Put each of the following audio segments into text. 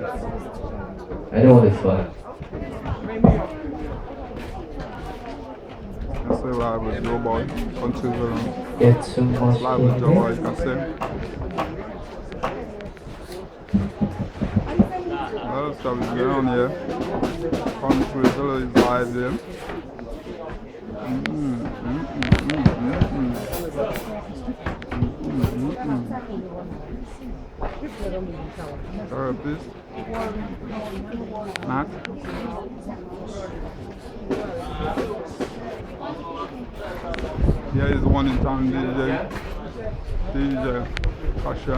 Anyone is fine. That's live with joeboy on Zulu. Get too much Live with joeboy, you can see. A lot of stuff is going on here. Country Zulu is live there. Therapist. Matt. Here is one in town, DJ Kasha.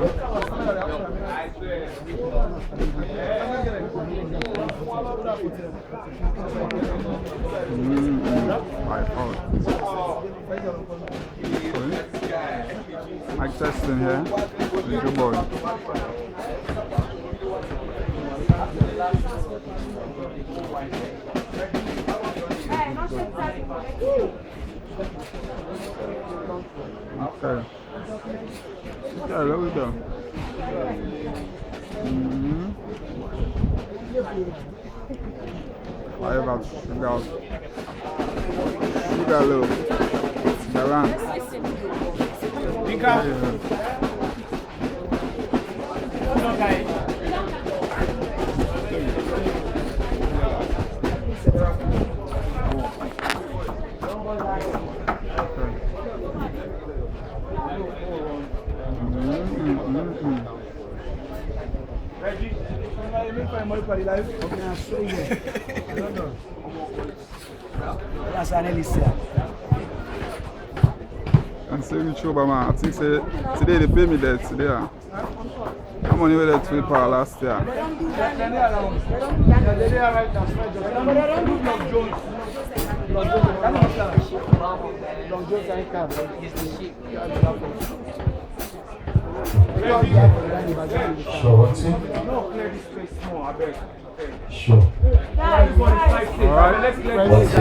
Mic testing here. Good boy. Okay. Okay, there we go. I have sugar. Sugar low. Garan. And say which over man, I think say today they pay me that today. How money were they to pay last year? Sure, what's it? Sure. Alright.